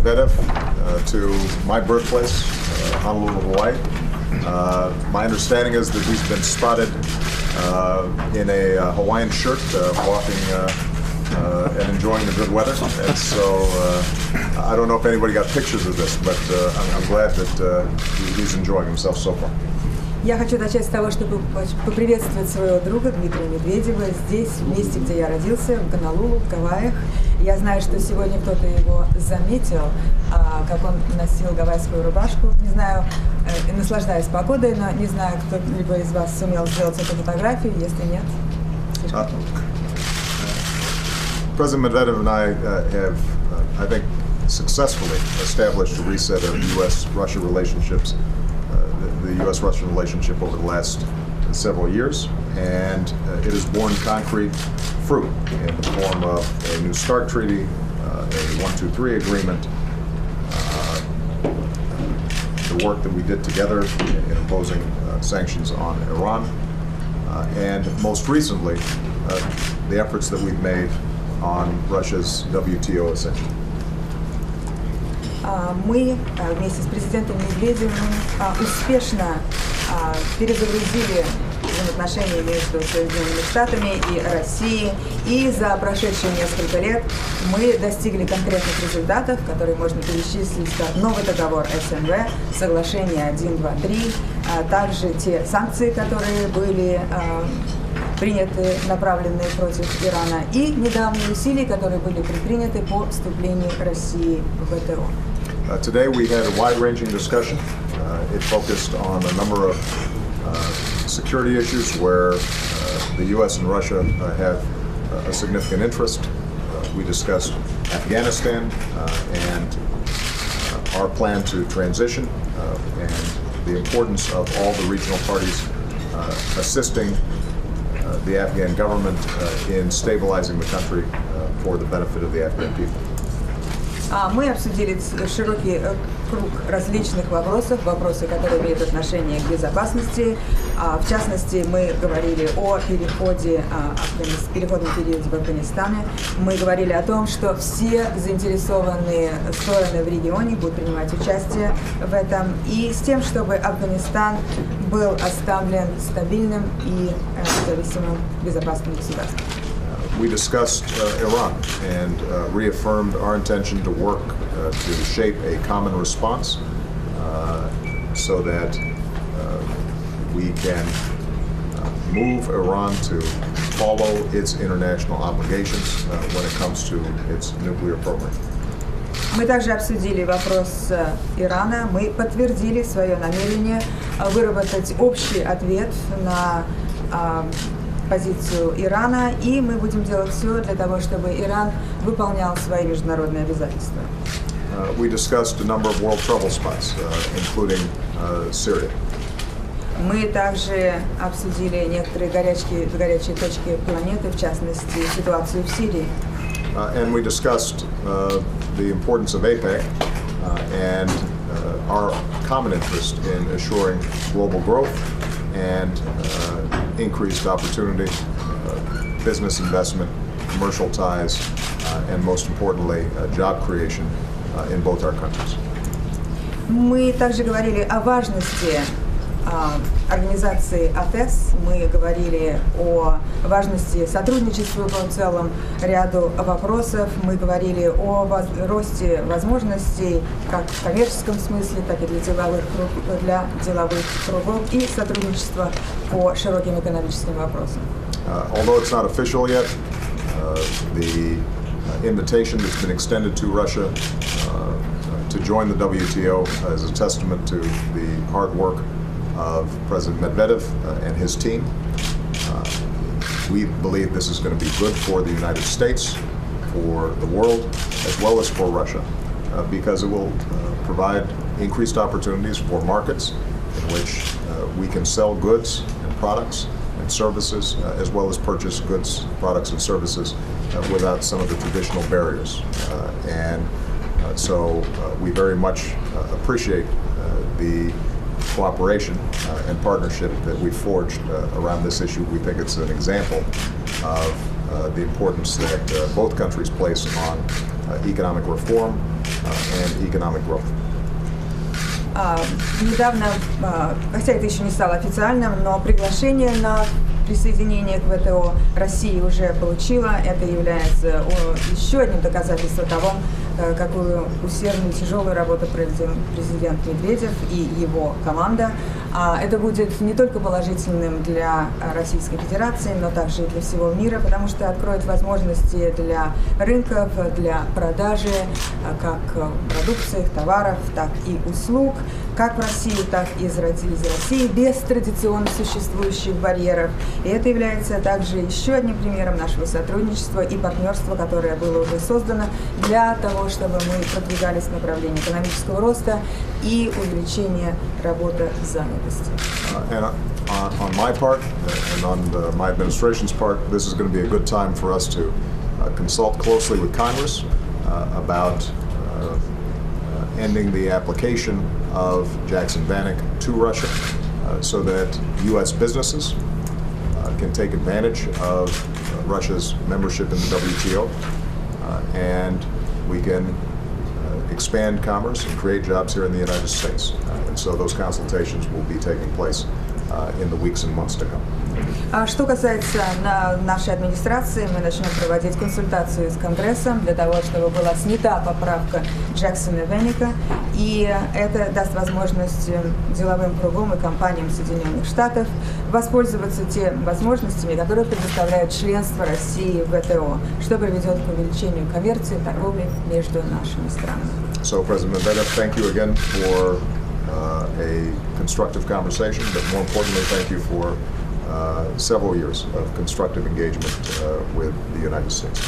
Medvedev to my birthplace, Honolulu, Hawaii. My understanding is that he's been spotted in a Hawaiian shirt walking and enjoying the good weather. And so I don't know if anybody got pictures of this, but I'm glad that he's enjoying himself so far. Я хочу начать с того, чтобы поприветствовать своего друга Дмитрия Медведева здесь, в месте, где я родился, в Гонолулу, в Гавайях. Я знаю, что сегодня кто-то его заметил, как он носил гавайскую рубашку. Не знаю, наслаждаясь погодой, но не знаю, кто-либо из вас сумел сделать эту фотографию, если нет. President Medvedev and I have, I think, successfully established a reset of U.S.-Russia relationships, the U.S.-Russian relationship over the last several years, and it has borne concrete fruit in the form of a New START treaty, a 1-2-3 agreement, the work that we did together in imposing sanctions on Iran, and most recently, the efforts that we've made on Russia's WTO ascension. Мы вместе с президентом Медведевым успешно перезагрузили взаимоотношения между Соединенными Штатами и Россией, и за прошедшие несколько лет мы достигли конкретных результатов, которые можно перечислить как новый договор СНВ, соглашение 1, 2, 3, также те санкции, которые были приняты, направленные против Ирана, и недавние усилия, которые были предприняты по вступлению России в ВТО. Today we had a wide-ranging discussion. It focused on a number of security issues where the U.S. and Russia have a significant interest. We discussed Afghanistan and our plan to transition and the importance of all the regional parties assisting the Afghan government in stabilizing the country for the benefit of the Afghan people. Мы обсудили широкий круг различных вопросов, вопросы, которые имеют отношение к безопасности. В частности, мы говорили о переходном периоде в Афганистане. Мы говорили о том, что все заинтересованные стороны в регионе будут принимать участие в этом, и с тем, чтобы Афганистан был оставлен стабильным и независимым безопасным государством. We discussed Iran and reaffirmed our intention to work to shape a common response so that we can move Iran to follow its international obligations when it comes to its nuclear program. Мы также обсудили вопрос Ирана. Мы подтвердили свое намерение выработать общий ответ на позицию Ирана, и мы будем делать все для того, чтобы Иран выполнял свои международные обязательства. We discussed a number of world trouble spots, including Syria. Мы также обсудили некоторые горячие точки планеты, в частности, ситуацию в Сирии. And we discussed the importance of APEC and our common interest in assuring global growth and increased opportunity, business investment, commercial ties, and most importantly, job creation in both our countries. Мы также говорили о важности организации АТЭС, мы говорили о важности сотрудничества по целому ряду вопросов, мы говорили о росте возможностей как в коммерческом смысле, так и для деловых кругов и сотрудничества по широким экономическим вопросам. Although it's not official yet, the invitation that's been extended to Russia to join the WTO is a testament to the hard work of President Medvedev and his team. We believe this is going to be good for the United States, for the world, as well as for Russia, because it will provide increased opportunities for markets in which we can sell goods and products and services, as well as purchase goods, products, and services without some of the traditional barriers. So we very much appreciate the cooperation and partnership that we forged around this issue. We think it's an example of the importance that both countries place on economic reform and economic growth. Недавно, хотя это еще не стало официальным, но приглашение на присоединение к ВТО Россия уже получила. Это является еще одним доказательством того, какую усердную и тяжелую работу проведет президент Медведев и его команда. Это будет не только положительным для Российской Федерации, но также и для всего мира, потому что откроет возможности для рынков, для продажи как продукции, товаров, так и услуг, как в России, так и из России, без традиционно существующих барьеров. И это является также еще одним примером нашего сотрудничества и партнерства, которое было уже создано для того, чтобы мы продвигались в направлении экономического роста и увеличения работозанятости. And on my part, and on my administration's part, this is going to be a good time for us to consult closely with Congress about ending the application of Jackson-Vanik to Russia so that U.S. businesses can take advantage of Russia's membership in the WTO and we can expand commerce and create jobs here in the United States. And so those consultations will be taking place in the weeks and months to come. Что касается нашей администрации, мы начнем проводить консультацию с Конгрессом для того, чтобы была снята поправка Джексона-Веника, и это даст возможность деловым кругам и компаниям Соединенных Штатов воспользоваться теми возможностями, которые предоставляет членство России в ВТО, что приведет к увеличению коммерции и торговли между нашими странами. So, President Medvedev, thank you again for a constructive conversation, but more importantly, thank you for several years of constructive engagement with the United States.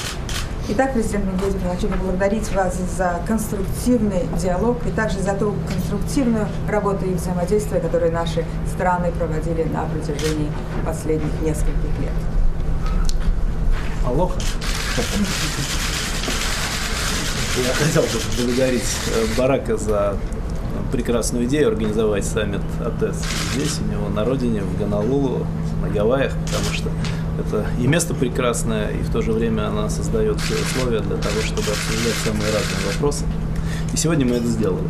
Итак, президент Медведев, я хочу поблагодарить вас за конструктивный диалог и также за ту конструктивную работу и взаимодействие, которые наши страны проводили на протяжении последних нескольких лет. Алоха. Я хотел бы поблагодарить Барака за прекрасную идею организовать саммит АТЭС здесь, у него на родине, в Гонолулу, на Гавайях, потому что это и место прекрасное, и в то же время она создает все условия для того, чтобы обсуждать самые разные вопросы. И сегодня мы это сделали.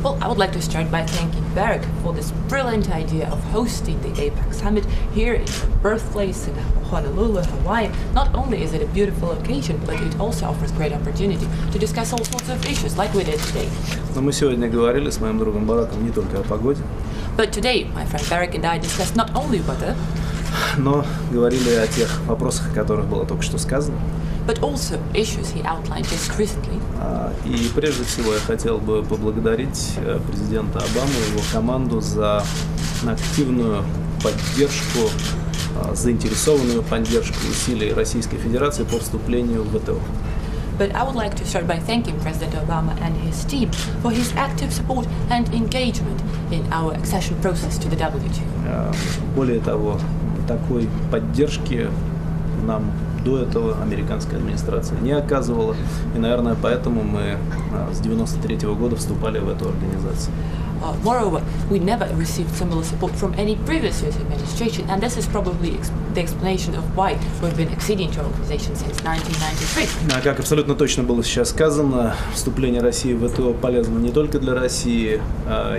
Well, I would like to start by thanking Barack for this brilliant idea of hosting the APEC summit here in the birthplace in Honolulu, Hawaii. Not only is it a beautiful occasion, but it also offers great opportunity to discuss all sorts of issues like we did today. Но мы сегодня говорили с моим другом Бараком не только о погоде. But today, my friend Barack and I discussed not only weather, но говорили о тех вопросах, о которых было только что сказано. But also issues he outlined just recently. И прежде всего я хотел бы поблагодарить президента Обаму и его команду за активную поддержку, заинтересованную поддержку усилий Российской Федерации по вступлению в ВТО. But I would like to start by thanking President Obama and his team for his active support and engagement in our accession process to the WTO. Более того, такой поддержки нам до этого американская администрация не оказывала, и, наверное, поэтому мы с 1993 года вступали в эту организацию. Moreover, we never received similar support from any previous US administration, and this is probably the explanation of why we've been acceding to our organization since 1993. Как абсолютно точно было сейчас сказано, вступление России в ВТО полезно не только для России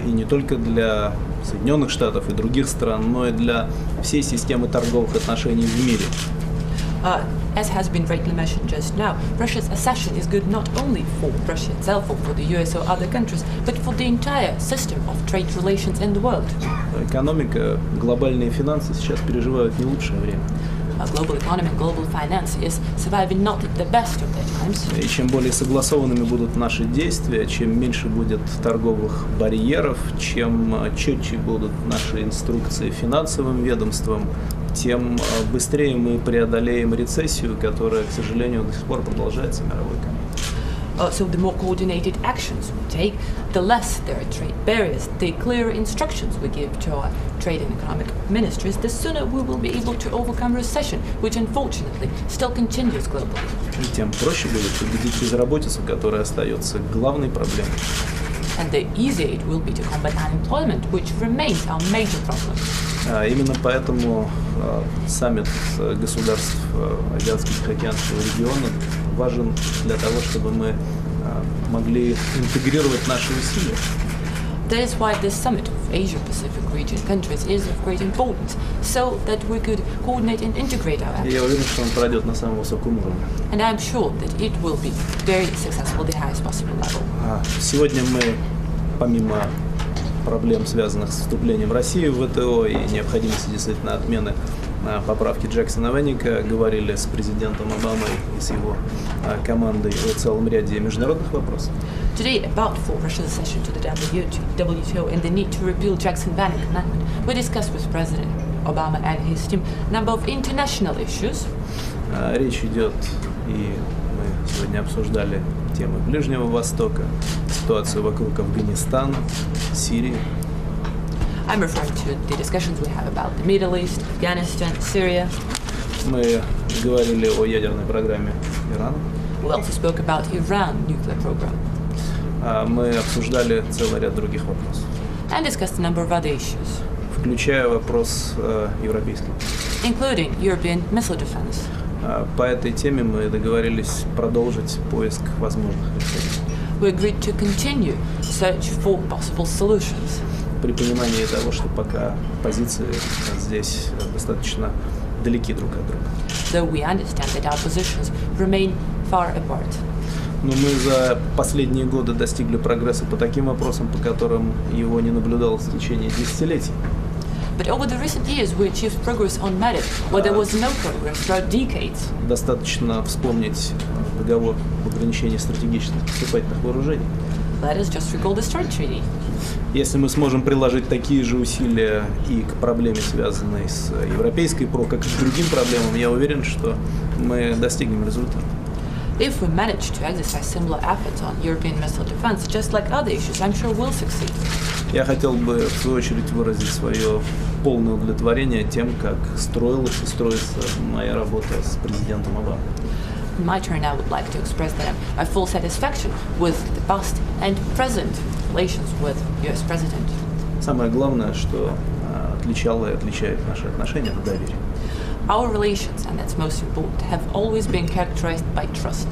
и не только для Соединенных Штатов и других стран, но и для всей системы торговых отношений в мире. As has been rightly mentioned just now, Russia's accession is good not only for Russia itself or for the US or other countries, but for the entire system of trade relations in the world. Экономика, глобальные финансы сейчас переживают не лучшее время. Global economy, global finance is surviving not the best of their times. И чем более согласованными будут наши действия, чем меньше будет торговых барьеров, чем четче будут наши инструкции финансовым ведомствам, тем быстрее мы преодолеем рецессию, которая, к сожалению, до сих пор продолжается в мировой экономике. So the more coordinated actions we take, the less there are trade barriers, the clearer instructions we give to our trade and economic ministries, the sooner we will be able to overcome recession, which unfortunately still continues globally. И тем проще будет победить безработицу, которая остается главной проблемой. And the easier it will be to combat unemployment, which remains our major problem. Именно поэтому саммит государств Азиатско-Тихоокеанского региона важен для того, чтобы мы могли интегрировать наши усилия. That is why this summit of Asia-Pacific region countries is of great importance, so that we could coordinate and integrate our efforts. Я уверен, что он пройдет на самом высоком уровне. And I'm sure that it will be very successful at the highest possible level. Сегодня мы, помимо проблем, связанных с вступлением России в ВТО и необходимости действительно отмены поправки Джексона-Веника, говорили с президентом Обамой и с его командой о целом ряде международных вопросов. Today, about for Russia's accession to the WTO and the need to repeal Jackson-Vanik Amendment, we discussed with President Obama and his team a number of international issues. Речь идет, и мы сегодня обсуждали темы Ближнего Востока, ситуацию вокруг Афганистана, Сирии. I'm referring to the discussions we have about the Middle East, Afghanistan, Syria. Мы говорили о ядерной программе Ирана. We also spoke about Iran nuclear program Мы обсуждали целый ряд других вопросов, and discussed a number of other issues, включая вопрос европейский. including European missile defense. По этой теме мы договорились продолжить поиск возможных решений We agreed to continue search for possible solutions, при понимании того, что пока позиции здесь достаточно далеки друг от друга. though we understand that our positions remain far apart. Но мы за последние годы достигли прогресса по таким вопросам, по которым его не наблюдалось в течение десятилетий. But over the recent years, we achieved progress on matters where there was no progress throughout decades. Достаточно вспомнить договор об ограничении стратегических поступательных вооружений. Let us just recall the START treaty. Если мы сможем приложить такие же усилия и к проблеме, связанной с европейской ПРО, как и к другим проблемам, я уверен, что мы достигнем результата. If we manage to exercise similar efforts on European missile defense, just like other issues, I'm sure we'll succeed. Я хотел бы, в свою очередь, выразить свое полное удовлетворение тем, как строилась и строится моя работа с президентом Обамой. In my turn, I would like to express that my full satisfaction with the past and present relations with US President. Самое главное, что отличало и отличает наши отношения, это доверие. Our relations, and that's most important, have always been characterized by trust.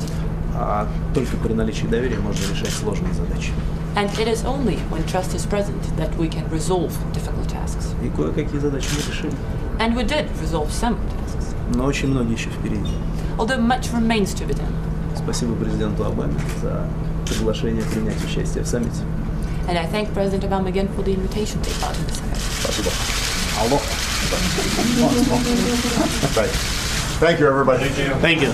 А только при наличии доверия можно решать сложные задачи. And it is only when trust is present that we can resolve difficult tasks. И кое-какие задачи мы решили. And we did resolve some tasks, Но очень многие еще впереди. although much remains to be done. Спасибо президенту Обаме за приглашение принять участие в саммите. And I thank President Obama again for the invitation to take part in the summit. Спасибо. Алло. Thank you, everybody. Thank you.